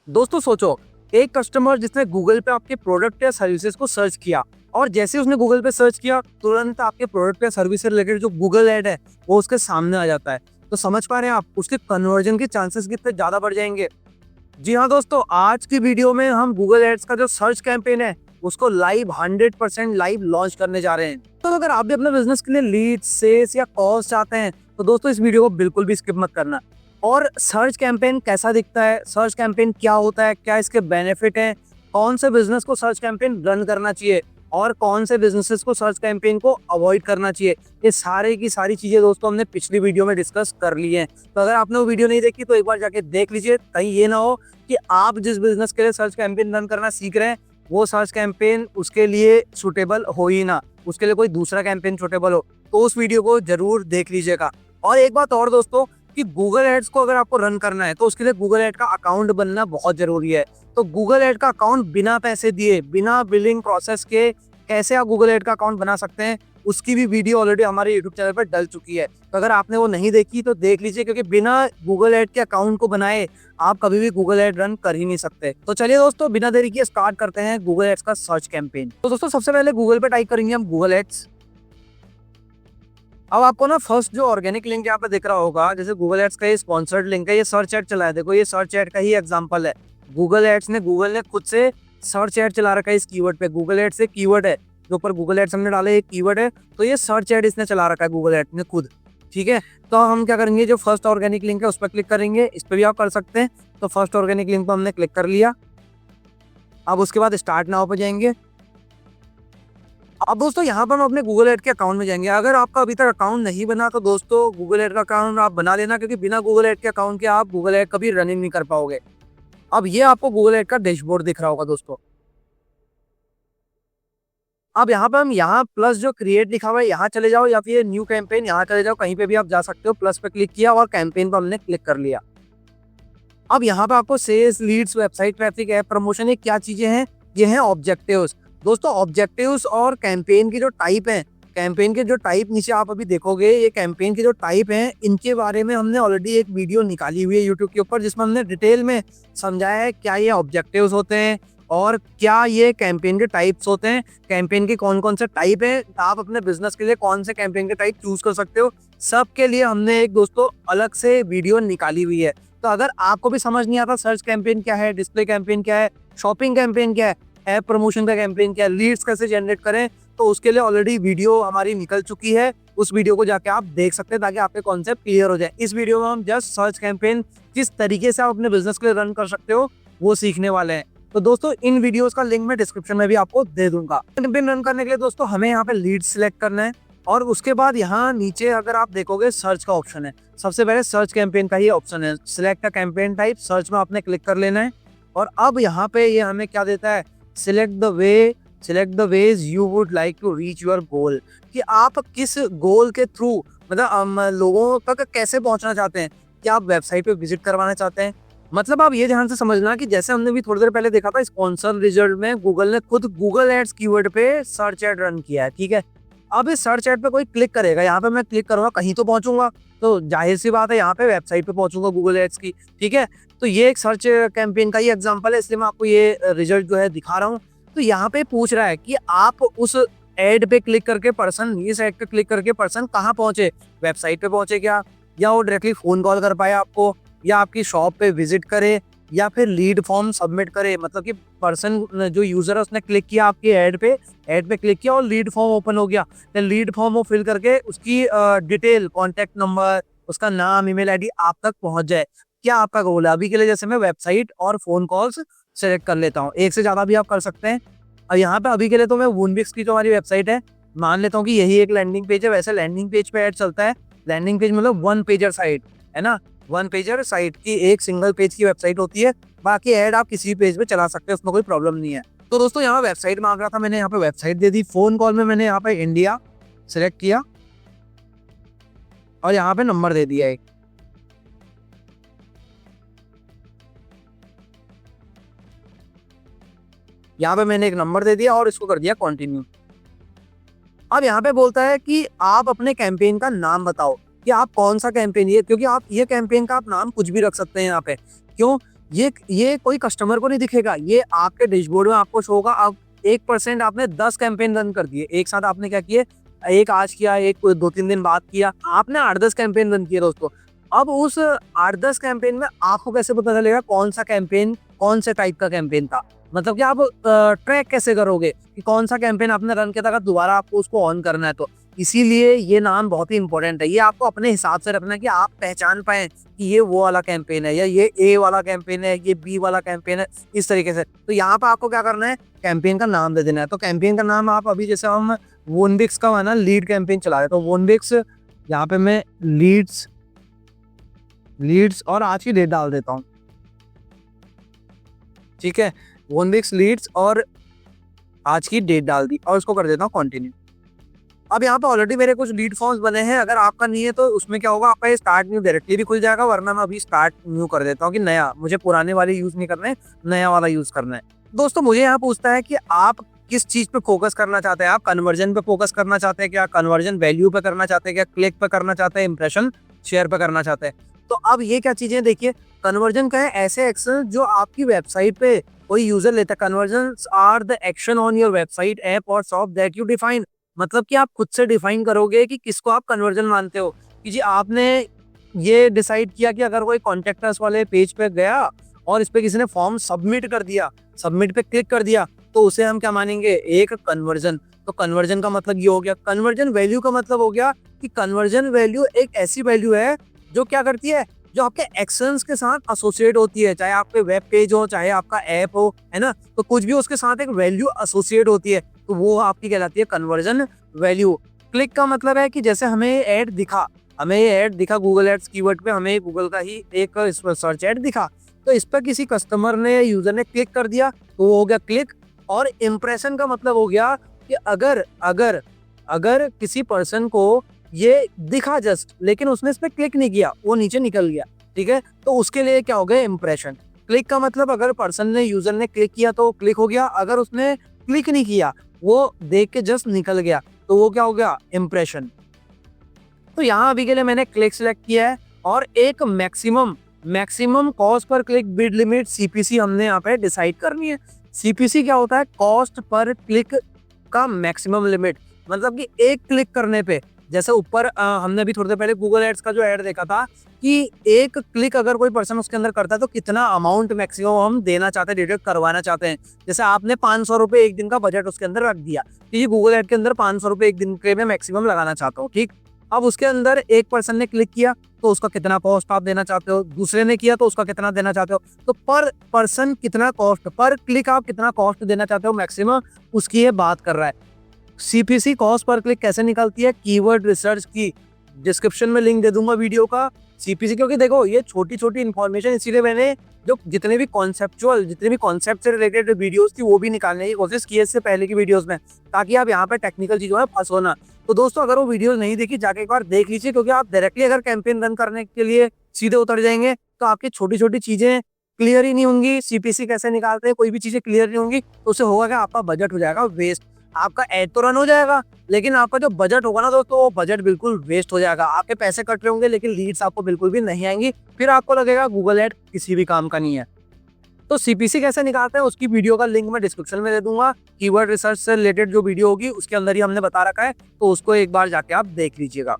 दोस्तों सोचो, एक कस्टमर जिसने गूगल पे आपके प्रोडक्ट या सर्विसेज को सर्च किया और जैसे उसने गूगल पे सर्च किया तुरंत आपके प्रोडक्ट या सर्विस से रिलेटेड जो गूगल ऐड है वो उसके सामने आ जाता है। तो समझ पा रहे हैं आप उसके कन्वर्जन के चांसेस कितने ज्यादा बढ़ जाएंगे। जी हाँ दोस्तों, आज की वीडियो में हम गूगल एड्स का जो सर्च कैंपेन है उसको लाइव 100% लाइव लॉन्च करने जा रहे हैं। तो अगर आप भी अपने बिजनेस के लिए लीड, सेल्स या कॉल्स चाहते हैं तो दोस्तों इस वीडियो को बिल्कुल भी स्किप मत करना। और सर्च कैंपेन कैसा दिखता है, सर्च कैंपेन क्या होता है, क्या इसके बेनिफिट हैं, कौन से बिजनेस को सर्च कैंपेन रन करना चाहिए और कौन से बिजनेसेस को सर्च कैंपेन को अवॉइड करना चाहिए, ये सारे की सारी चीजें दोस्तों हमने पिछली वीडियो में डिस्कस कर ली हैं। तो अगर आपने वो वीडियो नहीं देखी तो एक बार जाके देख लीजिए, कहीं ये ना हो कि आप जिस बिजनेस के लिए सर्च कैंपेन रन करना सीख रहे हैं वो सर्च कैंपेन उसके लिए सुटेबल हो ही ना, उसके लिए कोई दूसरा कैंपेन सुटेबल हो। तो उस वीडियो को जरूर देख लीजिएगा। और एक बात और दोस्तों कि गूगल एड्स को अगर आपको रन करना है तो उसके लिए गूगल एड का अकाउंट बनना बहुत जरूरी है। तो गूगल एड का अकाउंट बिना पैसे दिए, बिना बिलिंग प्रोसेस के कैसे आप गूगल एड का अकाउंट बना सकते हैं उसकी भी वीडियो ऑलरेडी हमारे यूट्यूब चैनल पर डल चुकी है। तो अगर आपने वो नहीं देखी तो देख लीजिए, क्योंकि बिना गूगल एड के अकाउंट को बनाए आप कभी भी गूगल एड रन कर ही नहीं सकते। तो चलिए दोस्तों बिना देरी किए स्टार्ट करते हैं गूगल एड्स का सर्च कैंपेन। तो दोस्तों सबसे पहले गूगल पे टाइप करेंगे हम गूगल एड्स। अब आपको ना फर्स्ट जो ऑर्गेनिक लिंक यहाँ पे दिख रहा होगा, जैसे गूगल एड्स का ये स्पॉन्सर्ड लिंक है, ये सर्च एड चला है। देखो ये सर्च एड का ही एग्जांपल है। गूगल ने खुद से सर्च एड चला रखा है इस कीवर्ड पे। गूगल एड्स एक कीवर्ड है जो ऊपर गूगल एड्स हमने डाले, एक कीवर्ड है, तो ये सर्च एड इसने चला रखा है गूगल एड्स ने खुद। ठीक है, तो हम क्या करेंगे, जो फर्स्ट ऑर्गेनिक लिंक है उस पर क्लिक करेंगे। इस पर भी आप कर सकते हैं। तो फर्स्ट ऑर्गेनिक लिंक पर हमने क्लिक कर लिया। अब उसके बाद स्टार्ट नाउ पे जाएंगे। अब दोस्तों यहाँ पर हम अपने गूगल एड के अकाउंट में जाएंगे। अगर आपका अभी तक अकाउंट नहीं बना तो दोस्तों गूगल एड का अकाउंट आप बना लेना, क्योंकि बिना गूगल एड के अकाउंट के आप गूगल एड कभी रनिंग नहीं कर पाओगे। अब ये आपको गूगल एड का डैशबोर्ड दिख रहा होगा दोस्तों। अब यहाँ पे हम यहाँ प्लस जो क्रिएट लिखा हुआ है यहाँ चले जाओ, या फिर न्यू कैंपेन यहाँ चले जाओ, कहीं पे भी आप जा सकते हो। प्लस पे क्लिक किया और कैंपेन पर हमने क्लिक कर लिया। अब यहाँ पे आपको sales, leads, website traffic, app promotion, ये क्या चीजें हैं, ये हैं ऑब्जेक्टिव्स। दोस्तों ऑब्जेक्टिव्स और कैंपेन की जो टाइप है, कैंपेन के जो टाइप नीचे आप अभी देखोगे, ये कैंपेन के जो टाइप हैं इनके बारे में हमने ऑलरेडी एक वीडियो निकाली हुई है यूट्यूब के ऊपर, जिसमें हमने डिटेल में समझाया है क्या ये ऑब्जेक्टिव्स होते हैं और क्या ये कैंपेन के टाइप्स होते हैं, कैंपेन के कौन कौन से टाइप हैं, आप अपने बिजनेस के लिए कौन से कैंपेन के टाइप चूज कर सकते हो। सबके लिए हमने एक दोस्तों अलग से वीडियो निकाली हुई है। तो अगर आपको भी समझ नहीं आता सर्च कैंपेन क्या है, डिस्प्ले कैंपेन क्या है, शॉपिंग कैंपेन क्या है, ऐप प्रमोशन का कैंपेन क्या है, लीड्स कैसे जनरेट करें, तो उसके लिए ऑलरेडी वीडियो हमारी निकल चुकी है। उस वीडियो को जाके आप देख सकते हैं ताकि आपके कॉन्सेप्ट क्लियर हो जाए। इस वीडियो में हम जस्ट सर्च कैंपेन किस तरीके से आप अपने बिजनेस के लिए रन कर सकते हो वो सीखने वाले हैं। तो दोस्तों इन वीडियोस का लिंक मैं डिस्क्रिप्शन में भी आपको दे दूंगा। कैंपेन रन करने के लिए दोस्तों हमें यहाँ पे लीड सिलेक्ट करना है और उसके बाद यहाँ नीचे अगर आप देखोगे सर्च का ऑप्शन है। सबसे पहले सर्च कैंपेन का ही ऑप्शन है, select a campaign type, search में आपने क्लिक कर लेना है। और अब यहाँ पे ये हमें क्या देता है, select the ways you would like to reach your goal, कि आप किस गोल के थ्रू मतलब लोगों तक कैसे पहुंचना चाहते हैं। क्या आप वेबसाइट पे विजिट करवाना चाहते हैं, मतलब आप ये ध्यान से समझना कि जैसे हमने भी थोड़ी देर पहले देखा था स्पॉन्सर रिजल्ट में गूगल ने खुद गूगल एड्स कीवर्ड पे सर्च एड रन किया है। ठीक है, अब इस सर्च एड पे कोई क्लिक करेगा, यहाँ पे मैं क्लिक करूंगा कहीं तो पहुंचूंगा, तो जाहिर सी बात है यहाँ पे वेबसाइट पे पहुंचूंगा गूगल एड्स की। ठीक है, तो ये एक सर्च कैंपेन का ही एग्जांपल है, इसलिए मैं आपको ये रिजल्ट जो है दिखा रहा हूँ। तो यहाँ पे पूछ रहा है कि आप उस एड पे क्लिक करके पर्सन, इस एड पे क्लिक करके पर्सन कहाँ पहुंचे, वेबसाइट पे पहुंचे क्या, या वो डायरेक्टली फोन कॉल कर पाए आपको, या आपकी शॉप पे विजिट करे, या फिर लीड फॉर्म सबमिट करे। मतलब कि पर्सन जो यूजर है उसने क्लिक किया आपकी ऐड पे क्लिक किया और लीड फॉर्म ओपन हो गया। तो लीड फॉर्म वो फिल करके उसकी डिटेल, कॉन्टेक्ट नंबर, उसका नाम, ईमेल आईडी आप तक पहुंच जाए। क्या आपका गोल है? अभी के लिए जैसे मैं वेबसाइट और फोन कॉल्स सेलेक्ट कर लेता हूँ, एक से ज्यादा भी आप कर सकते हैं। और यहाँ पे अभी के लिए तो मैं वूनबिक्स की जो हमारी वेबसाइट है मान लेता हूँ कि यही एक लैंडिंग पेज है। वैसे लैंडिंग पेज पे ऐड चलता है, लैंडिंग पेज मतलब वन पेजर साइट है ना, वन पेजर साइट की एक सिंगल पेज की वेबसाइट होती है। बाकी ऐड आप किसी पेज पे चला सकते हैं, उसमें कोई प्रॉब्लम नहीं है। तो दोस्तों यहाँ वेबसाइट मांग रहा था, मैंने यहाँ पे वेबसाइट दे दी। फोन कॉल में मैंने यहाँ पे इंडिया सिलेक्ट किया और यहाँ पे नंबर दे दिया एक। यहाँ पे मैंने एक नंबर दे दिया और इसको कर दिया कंटिन्यू। अब यहाँ पे बोलता है कि आप अपने कैंपेन का नाम बताओ कि आप कौन सा कैंपेन, ये क्योंकि आप ये कैंपेन का आप नाम कुछ भी रख सकते हैं यहाँ पे। क्यों? ये कोई कस्टमर को नहीं दिखेगा, ये आपके डैशबोर्ड में आपको शो होगा। अब 1% आपने 10 कैंपेन रन कर दिए एक साथ, आपने क्या किए, एक आज किया, एक 2-3 दिन बाद किया, आपने 8-10 कैंपेन रन किए दोस्तों। अब उस 8-10 कैंपेन में आपको कैसे पता चलेगा कौन सा कैंपेन कौन से टाइप का कैंपेन था, मतलब कि आप ट्रैक कैसे करोगे कि कौन सा कैंपेन आपने रन किया था, अगर दोबारा आपको उसको ऑन करना है तो। इसीलिए ये नाम बहुत ही इंपॉर्टेंट है, ये आपको अपने हिसाब से रखना है कि आप पहचान पाए कि ये वो वाला कैंपेन है, या ये ए वाला कैंपेन है, ये बी वाला कैंपेन है, इस तरीके से। तो यहाँ पे आपको क्या करना है, कैंपेन का नाम दे देना है। तो कैंपेन का नाम आप अभी जैसे हम वोनबिक्स का है ना लीड कैंपेन चला रहे, तो वोनबिक्स यहाँ पे मैं लीड्स और आज की डेट डाल देता हूँ, ठीक है। वोनबिक्स लीड्स और आज की डेट डाल दी और उसको कर देता हूँ कंटिन्यू। अब यहाँ पे ऑलरेडी मेरे कुछ लीड फॉर्म्स बने हैं, अगर आपका नहीं है तो उसमें क्या होगा, आपका ये स्टार्ट न्यू डायरेक्टली भी खुल जाएगा, वरना मैं अभी स्टार्ट न्यू कर देता हूँ कि नया, मुझे पुराने वाले यूज नहीं करना है, नया वाला यूज करना है। दोस्तों मुझे यहाँ पूछता है कि आप किस चीज पे फोकस करना चाहते हैं, आप कन्वर्जन पे फोकस करना चाहते हैं क्या, कन्वर्जन वैल्यू पे करना चाहते हैं क्या, क्लिक पे करना चाहते हैं, इंप्रेशन शेयर पे करना चाहते हैं। तो अब ये क्या चीजें देखिए, कन्वर्जन का है ऐसे एक्शन जो आपकी वेबसाइट पे कोई यूजर लेता है। Conversion are the action on your website app और शॉप दैट यू डिफाइन, मतलब कि आप खुद से डिफाइन करोगे कि किसको आप कन्वर्जन मानते हो। कि जी आपने ये डिसाइड किया कि अगर कोई कॉन्टेक्टर्स वाले पेज पे गया और इस पे किसी ने फॉर्म सबमिट कर दिया, सबमिट पे क्लिक कर दिया, तो उसे हम क्या मानेंगे, एक कन्वर्जन। तो कन्वर्जन का मतलब ये हो गया। कन्वर्जन वैल्यू का मतलब हो गया कि कन्वर्जन वैल्यू एक ऐसी वैल्यू है जो क्या करती है, जो आपके एक्शंस के साथ एसोसिएट होती है, चाहे आपके वेब पेज हो, चाहे आपका ऐप हो, है ना, तो कुछ भी उसके साथ एक वैल्यू एसोसिएट होती है, तो वो आपकी कहलाती है कन्वर्जन वैल्यू। क्लिक का मतलब है कि जैसे हमें ऐड दिखा गूगल एड्स कीवर्ड पे, हमें गूगल का ही एक सर्च ऐड दिखा, तो इस पर किसी कस्टमर ने, यूजर ने क्लिक कर दिया, तो वो हो गया क्लिक। और इम्प्रेशन का मतलब हो गया कि अगर किसी पर्सन को ये दिखा जस्ट, लेकिन उसने इस पर क्लिक नहीं किया, वो नीचे निकल गया, ठीक है, तो उसके लिए क्या हो गया, इंप्रेशन। क्लिक का मतलब अगर पर्सन ने, यूजर ने क्लिक किया तो क्लिक हो गया, अगर उसने क्लिक नहीं किया, वो देख के जस्ट निकल गया, तो वो क्या हो गया, इंप्रेशन। तो यहाँ अभी के लिए मैंने क्लिक सिलेक्ट किया है और एक maximum cost per click bid limit CPC हमने यहाँ पे डिसाइड करनी है। सीपीसी क्या होता है, कॉस्ट पर क्लिक का मैक्सिमम लिमिट, मतलब कि एक क्लिक करने पे, जैसे ऊपर हमने अभी थोड़ी देर पहले गूगल एड्स का जो ऐड देखा था कि एक क्लिक अगर कोई पर्सन उसके अंदर करता है तो कितना अमाउंट मैक्सिमम हम देना चाहते हैं, डिडक्ट करवाना चाहते हैं। जैसे आपने 500 रुपए एक दिन का बजट उसके अंदर रख दिया कि ये गूगल एड के अंदर 500 रुपए एक दिन के में मैक्सिमम लगाना चाहता हूँ, ठीक। अब उसके अंदर एक पर्सन ने क्लिक किया तो उसका कितना कॉस्ट आप देना चाहते हो, दूसरे ने किया तो उसका कितना देना चाहते हो, तो पर पर्सन कितना कॉस्ट, पर क्लिक आप कितना कॉस्ट देना चाहते हो मैक्सिमम, उसकी ये बात कर रहा है। सीपीसी कॉस्ट पर क्लिक कैसे निकलती है, कीवर्ड रिसर्च की डिस्क्रिप्शन में लिंक दे दूंगा वीडियो का। सीपीसी, क्योंकि देखो ये छोटी छोटी इन्फॉर्मेशन, इसीलिए मैंने जो जितने भी कॉन्सेप्ट से रिलेटेड वीडियोस थी वो भी निकालने की कोशिश की है इससे पहले की वीडियोस में, ताकि आप यहाँ पे टेक्निकल चीजों में फंसो ना। तो दोस्तों अगर वो वीडियो नहीं देखी, जाके एक बार देख लीजिए, क्योंकि आप डायरेक्टली अगर कैंपेन रन करने के लिए सीधे उतर जाएंगे तो आपकी छोटी छोटी चीजें क्लियर ही नहीं होंगी। सीपीसी कैसे निकालते हैं, कोई भी चीजें क्लियर नहीं होंगी, तो उससे होगा कि आपका बजट हो जाएगा वेस्ट। आपका ऐड तो रन हो जाएगा, लेकिन आपका जो बजट होगा ना दोस्तों, वो बजट बिल्कुल वेस्ट हो जाएगा। आपके पैसे कट रहे होंगे लेकिन लीड्स आपको बिल्कुल भी नहीं आएंगी, फिर आपको लगेगा गूगल ऐड किसी भी काम का नहीं है। तो सीपीसी कैसे निकालते हैं उसकी वीडियो का लिंक मैं डिस्क्रिप्शन में दे दूंगा। कीवर्ड रिसर्च से रिलेटेड जो वीडियो होगी उसके अंदर ही हमने बता रखा है, तो उसको एक बार जाके आप देख लीजिएगा।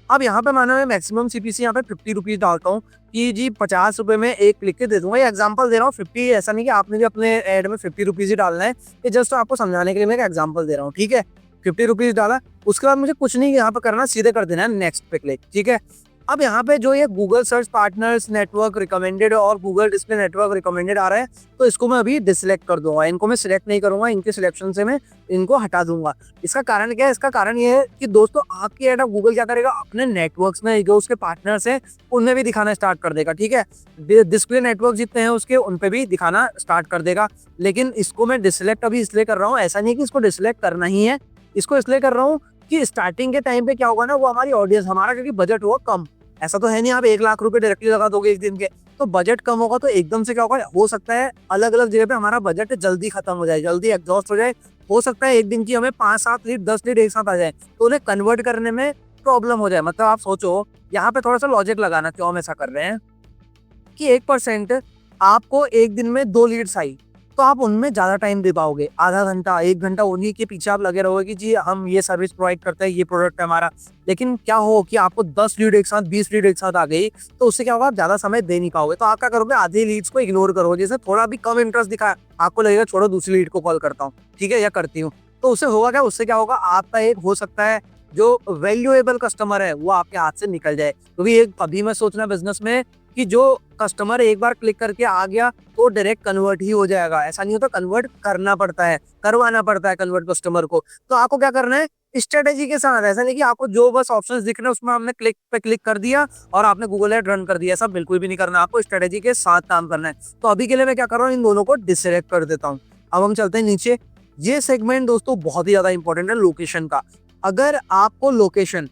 अब यहाँ पे मानो मैं मैक्सिमम सीपीसी यहाँ पे 50 रुपीज डालता हूँ कि जी 50 रुपए में एक क्लिक के दे दूंगा। ये एग्जांपल दे रहा हूँ, 50 ऐसा नहीं कि आपने भी अपने ऐड में 50 रुपीज ही डालना है, ये जस्ट आपको समझाने के लिए मैं एक एग्जांपल दे रहा हूँ, ठीक है। 50 रुपीज डाला, उसके बाद मुझे कुछ नहीं यहाँ पे करना, सीधे कर देना है नेक्स्ट पे क्लिक, ठीक है। अब यहाँ पे जो ये Google search partners network recommended और गूगल डिस्प्ले नेटवर्क रिकमेंडेड आ रहा है, तो इसको मैं अभी डिसलेक्ट कर दूंगा, इनको मैं सिलेक्ट नहीं करूंगा, इनके सिलेक्शन से मैं इनको हटा दूंगा। इसका कारण क्या है, इसका कारण ये है कि दोस्तों आपकी ऐड गूगल क्या करेगा, अपने नेटवर्क्स में जो उसके पार्टनर्स हैं उनमें भी दिखाना स्टार्ट कर देगा, ठीक है। डिस्प्ले नेटवर्क जितने हैं उसके, उन पे भी दिखाना स्टार्ट कर देगा। लेकिन इसको मैं डिसलेक्ट अभी इसलिए कर रहा हूँ, ऐसा नहीं कि इसको डिसलेक्ट करना ही है, इसको इसलिए कर रहा हूँ कि स्टार्टिंग के टाइम पे क्या होगा ना, वो हमारी ऑडियंस, हमारा क्योंकि बजट होगा कम, ऐसा तो है नहीं आप 1 लाख रुपए डायरेक्टली लगा दोगे एक दिन के, तो बजट कम होगा तो एकदम से क्या होगा, हो सकता है अलग अलग जगह पे हमारा बजट जल्दी खत्म हो जाए, जल्दी एग्जॉस्ट हो जाए। हो सकता है एक दिन की हमें 5-7 लीड 10 लीड एक साथ आ जाए, तो उन्हें कन्वर्ट करने में प्रॉब्लम हो जाए। मतलब आप सोचो यहाँ पे थोड़ा सा लॉजिक लगाना, क्यों हम ऐसा कर रहे हैं कि 1% आपको एक दिन में 2 लीड्स आई, तो आप उनमें ज़्यादा टाइम दे पाओगे। आधा घंटा, 1 घंटा उन्हीं के पीछे आप लगे रहोगे कि जी हम ये सर्विस प्रोवाइड करते हैं, ये प्रोडक्ट है हमारा। लेकिन क्या हो कि आपको 10 लीड एक साथ, 20 लीड एक साथ आ गई, तो उससे क्या होगा, आप ज़्यादा समय दे नहीं पाओगे। तो आप क्या करोगे, आधी लीड्स को इग्नोर करोगे। जैसे थोड़ा भी कम इंटरेस्ट दिखा, आपको लगेगा छोड़ो दूसरी लीड को कॉल करता हूँ, ठीक है, या करती हूँ। तो उससे होगा क्या, उससे क्या होगा, आपका एक हो सकता है जो वैल्यूएबल कस्टमर है वो आपके हाथ से निकल जाए। क्योंकि एक कभी मैं सोचना बिजनेस में कि जो कस्टमर एक बार क्लिक करके आ गया तो डायरेक्ट कन्वर्ट ही हो जाएगा, ऐसा नहीं होता। कन्वर्ट करना पड़ता है, करवाना पड़ता है कन्वर्ट कस्टमर को। तो आपको क्या करना है, स्ट्रेटेजी के साथ। ऐसा नहीं कि आपको जो बस ऑप्शंस दिख रहे हैं उसमें आपने क्लिक पे क्लिक कर दिया और आपने गूगल एड रन कर दिया, ऐसा बिल्कुल भी नहीं करना। आपको स्ट्रेटेजी के साथ काम करना है। तो अभी के लिए मैं क्या कर रहा हूँ, इन दोनों को डिसरेक्ट कर देता हूँ। अब हम चलते हैं नीचे। ये सेगमेंट दोस्तों बहुत ही ज्यादा इंपॉर्टेंट है, लोकेशन का। अगर आपको लोकेशन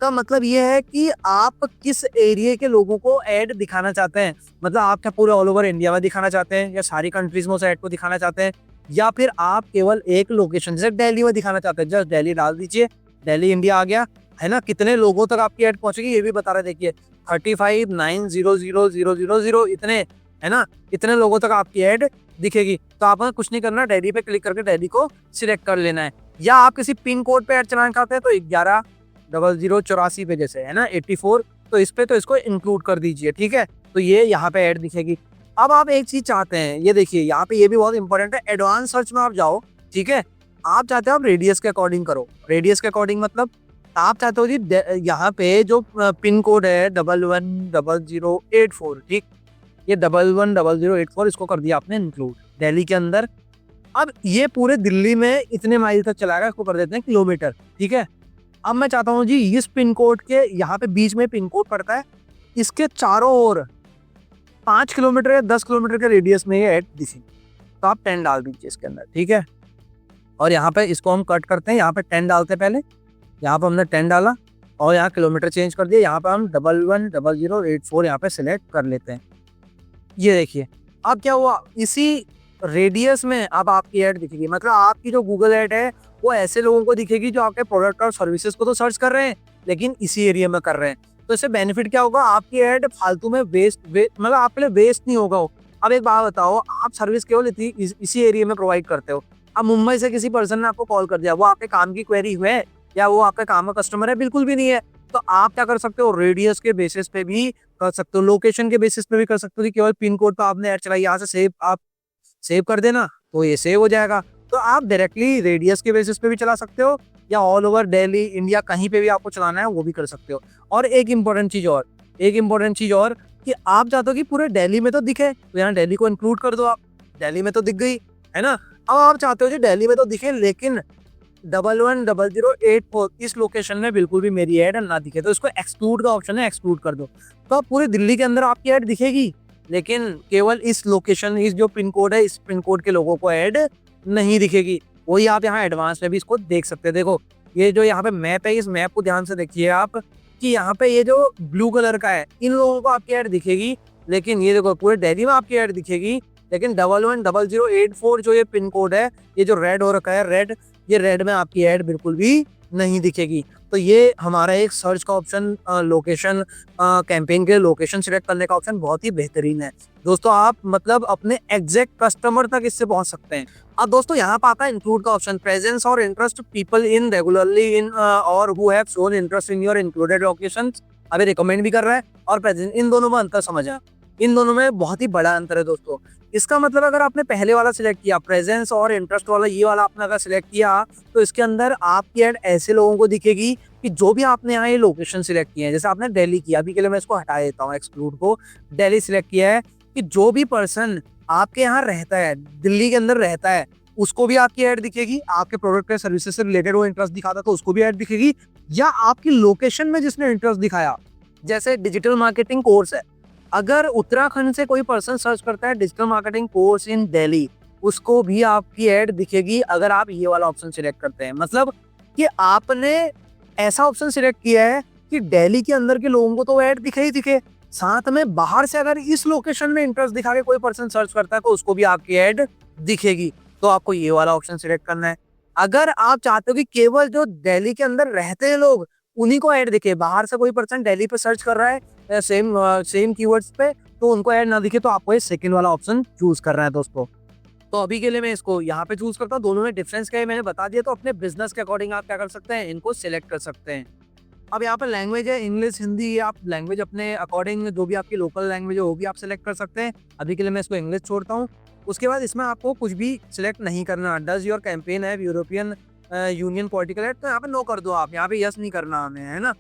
का मतलब ये है कि आप किस एरिया के लोगों को ऐड दिखाना चाहते हैं। मतलब आप क्या पूरे ऑल ओवर इंडिया में दिखाना चाहते हैं, या सारी कंट्रीज में उस ऐड को दिखाना चाहते हैं, या फिर आप केवल एक लोकेशन जैसे दिल्ली में दिखाना चाहते हैं। जस्ट दिल्ली डाल दीजिए, दिल्ली इंडिया आ गया है ना। कितने लोगों तक आपकी ऐड पहुंचेगी ये भी बता रहे, देखिए 35,900,000 इतने, है ना, इतने लोगों तक आपकी ऐड दिखेगी। तो आपको कुछ नहीं करना, दिल्ली पे क्लिक करके दिल्ली को सिलेक्ट कर लेना है। या आप किसी पिन कोड पे ऐड चलाना चाहते हैं तो 110084 पे, जैसे है ना 84, तो इस पे तो इसको इंक्लूड कर दीजिए, ठीक है। तो ये यहाँ पे ऐड दिखेगी। अब आप एक चीज चाहते हैं, ये देखिए यहाँ पे ये भी बहुत इंपॉर्टेंट है, एडवांस सर्च में आप जाओ, ठीक है। आप चाहते हो आप रेडियस के अकॉर्डिंग करो। रेडियस के अकॉर्डिंग मतलब आप चाहते हो जी यहाँ पे जो पिन कोड है 110084, ठीक, ये 110084 इसको कर दिया आपने इंक्लूड दिल्ली के अंदर। अब ये पूरे दिल्ली में इतने माइल तक चलाएगा, इसको कर देते हैं किलोमीटर, ठीक है। अब मैं चाहता हूँ जी इस पिन कोड के यहाँ पे बीच में पिन कोड पड़ता है, इसके चारों ओर 5 किलोमीटर या 10 किलोमीटर के रेडियस में ये ऐड दिखेगी। तो आप 10 डाल दीजिए इसके अंदर, ठीक है। और यहाँ पे इसको हम कट करते हैं, यहाँ पे 10 डालते हैं पहले, यहाँ पे हमने 10 डाला और यहाँ किलोमीटर चेंज कर दिया। यहाँ पे हम 110084 यहाँ पे सिलेक्ट कर लेते हैं। ये देखिए अब क्या हुआ, इसी रेडियस में अब आपकी ऐड दिखेगी। मतलब आपकी जो गूगल ऐड है वो ऐसे लोगों को दिखेगी जो आपके प्रोडक्ट और सर्विसेज को तो सर्च कर रहे हैं लेकिन इसी एरिया में कर रहे हैं। तो इससे बेनिफिट क्या होगा, आपकी ऐड फालतू में मतलब आपके लिए वेस्ट नहीं होगा। अब एक बात बताओ, आप सर्विस केवल इसी एरिया में प्रोवाइड करते हो। अब मुंबई से किसी पर्सन ने आपको कॉल कर दिया, वो आपके काम की क्वेरी है या वो आपके काम का कस्टमर है, बिल्कुल भी नहीं है। तो आप क्या कर सकते हो, रेडियस के बेसिस पे भी कर सकते हो, लोकेशन के बेसिस पे भी कर सकते हो कि केवल पिन कोड पे आपने ऐड चलाई, यहाँ से सेव कर देना तो ये सेव हो जाएगा। तो आप डायरेक्टली रेडियस के बेसिस पे भी चला सकते हो या ऑल ओवर दिल्ली इंडिया कहीं पे भी आपको चलाना है वो भी कर सकते हो। और एक इम्पोर्टेंट चीज और कि आप चाहते हो कि पूरे दिल्ली में तो दिखे, तो यहाँ दिल्ली को इंक्लूड कर दो। आप दिल्ली में तो दिख गई है ना। अब आप चाहते हो जो दिल्ली में तो दिखे लेकिन 110084 इस लोकेशन में बिल्कुल भी मेरी ऐड ना दिखे, तो इसको एक्सक्लूड का ऑप्शन है, एक्सक्लूड कर दो। तो आप पूरे दिल्ली के अंदर आपकी ऐड दिखेगी लेकिन केवल इस लोकेशन, इस जो पिन कोड है, इस पिन कोड के लोगों को ऐड नहीं दिखेगी। वही आप यहाँ एडवांस में भी इसको देख सकते हैं। देखो ये जो यहाँ पे मैप है, इस मैप को ध्यान से देखिए आप कि यहाँ पे ये जो ब्लू कलर का है इन लोगों को आपकी ऐड दिखेगी, लेकिन ये देखो पूरे दिल्ली में आपकी ऐड दिखेगी, लेकिन 110084 जो ये पिन कोड है, ये जो रेड हो रखा है, रेड, ये रेड में आपकी ऐड बिल्कुल भी नहीं दिखेगी। तो ये हमारा एक सर्च का ऑप्शन, लोकेशन कैंपेन के लोकेशन सिलेक्ट करने का ऑप्शन बहुत ही बेहतरीन है दोस्तों। आप मतलब अपने एग्जैक्ट कस्टमर तक इससे पहुंच सकते हैं। अब दोस्तों यहाँ पर आता है इंक्लूड का ऑप्शन, प्रेजेंस और interest people in regularly in और who have shown interest in your included locations. अभी रिकमेंड भी कर रहा है और प्रेजेंट, इन दोनों में अंतर समझा, इन दोनों में बहुत ही बड़ा अंतर है दोस्तों। इसका मतलब अगर आपने पहले वाला सिलेक्ट किया, प्रेजेंस और इंटरेस्ट वाला, ये वाला आपने अगर सिलेक्ट किया तो इसके अंदर आपकी ऐड ऐसे लोगों को दिखेगी कि जो भी आपने यहाँ ये लोकेशन सिलेक्ट किया है। जैसे आपने दिल्ली किया, अभी के लिए मैं इसको हटा देता हूँ, एक्सक्लूड को, दिल्ली सिलेक्ट किया है, कि जो भी पर्सन आपके यहाँ रहता है, दिल्ली के अंदर रहता है, उसको भी आपकी ऐड दिखेगी। आपके प्रोडक्ट या सर्विसेज से रिलेटेड वो इंटरेस्ट दिखाता तो उसको भी ऐड दिखेगी, या आपकी लोकेशन में जिसने इंटरेस्ट दिखाया, जैसे डिजिटल मार्केटिंग कोर्स है, अगर उत्तराखंड से कोई पर्सन सर्च करता है digital marketing course in Delhi, उसको भी आपकी ऐड दिखेगी अगर आप ये वाला ऑप्शन सिलेक्ट करते हैं। मतलब कि आपने ऐसा ऑप्शन सिलेक्ट किया है कि दिल्ली के अंदर के लोगों को तो ऐड दिखे ही दिखे, साथ में बाहर से अगर इस लोकेशन में इंटरेस्ट दिखा के कोई पर्सन सर्च करता है तो उसको भी आपकी ऐड दिखेगी। तो आपको ये वाला ऑप्शन सिलेक्ट करना है। अगर आप चाहते हो कि केवल जो दिल्ली के अंदर रहते हैं लोग उन्हीं को ऐड दिखे, बाहर से कोई पर्सन दिल्ली पे सर्च कर रहा है सेम कीवर्ड्स पे, तो उनको ऐड ना दिखे तो आपको ये सेकंड वाला ऑप्शन चूज करना है दोस्तों। तो अभी के लिए मैं इसको यहाँ पे चूज करता हूँ। दोनों में डिफरेंस क्या है मैंने बता दिया। तो अपने बिजनेस के अकॉर्डिंग आप क्या कर सकते हैं, इनको सिलेक्ट कर सकते हैं। अब यहाँ पे लैंग्वेज है इंग्लिश, हिंदी, आप लैंग्वेज अपने अकॉर्डिंग जो भी आपकी लोकल लैंग्वेज है वो भी आप सिलेक्ट कर सकते हैं। अभी के लिए मैं इसको इंग्लिश छोड़ता हूँ। उसके बाद इसमें आपको कुछ भी सिलेक्ट नहीं करना। डज योर कैंपेन है यूरोपियन यूनियन पॉलिटिकल एड, तो यहाँ पे नो कर दो आप, यहाँ पे यस नहीं करना हमें, है ना।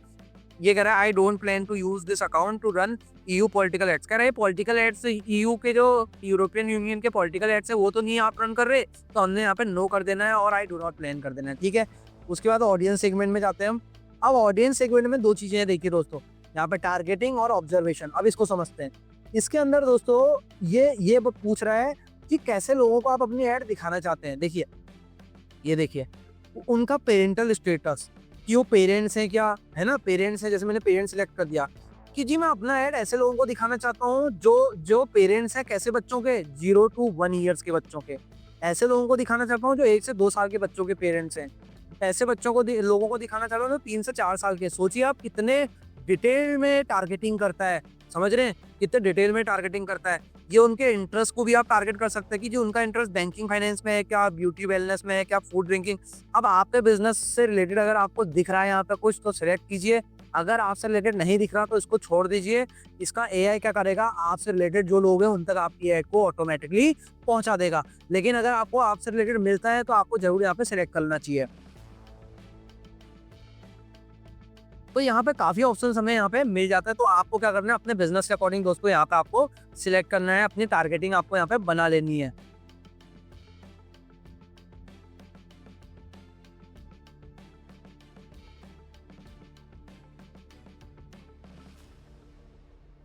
ये कह रहा है I don't plan to use this account to run EU political ads. कह रहा है पॉलिटिकल एड्स ईयू के जो यूरोपियन यूनियन के पॉलिटिकल एड्स है वो तो नहीं आप रन कर रहे, तो हमने यहाँ पे नो कर देना है और आई डू नॉट प्लान कर देना है, ठीक है। उसके बाद ऑडियंस सेगमेंट में जाते हैं हम। अब ऑडियंस सेगमेंट में दो चीजें देखिए दोस्तों, यहाँ पे टारगेटिंग और ऑब्जर्वेशन। अब इसको समझते हैं। इसके अंदर दोस्तों ये पूछ रहा है कि कैसे लोगों को आप अपनी ऐड दिखाना चाहते हैं। देखिए ये देखिए उनका पेरेंटल स्टेटस, कि वो पेरेंट्स हैं क्या, है ना। पेरेंट्स हैं, जैसे मैंने पेरेंट्स सिलेक्ट कर दिया कि जी मैं अपना ऐड ऐसे लोगों को दिखाना चाहता हूँ जो पेरेंट्स हैं कैसे बच्चों के, 0 to 1 ईयर्स के बच्चों के। ऐसे लोगों को दिखाना चाहता हूँ जो 1 से 2 साल के बच्चों के पेरेंट्स हैं। ऐसे बच्चों को लोगों को दिखाना चाहता हूँ जो 3 से 4 साल के। सोचिए आप कितने डिटेल में टारगेटिंग करता है, समझ रहे हैं कितने डिटेल में टारगेटिंग करता है। ये उनके इंटरेस्ट को भी आप टारगेट कर सकते हैं कि जो उनका इंटरेस्ट बैंकिंग फाइनेंस में है क्या, ब्यूटी वेलनेस में है क्या, फूड ड्रिंकिंग। अब आपके बिजनेस से रिलेटेड अगर आपको दिख रहा है यहाँ पे कुछ तो सिलेक्ट कीजिए, अगर आपसे रिलेटेड नहीं दिख रहा तो इसको छोड़ दीजिए। इसका एआई क्या करेगा, आपसे रिलेटेड जो लोग हैं उन तक आपकी ऐड को ऑटोमेटिकली पहुंचा देगा। लेकिन अगर आपको आपसे रिलेटेड मिलता है तो आपको जरूर यहाँ पे सिलेक्ट करना चाहिए। तो यहाँ पे काफी ऑप्शंस हमें यहाँ पे मिल जाता है। तो आपको क्या करना है, अपने बिजनेस के अकॉर्डिंग दोस्तों यहाँ पे आपको सिलेक्ट करना है, अपनी टारगेटिंग आपको यहाँ पे बना लेनी है।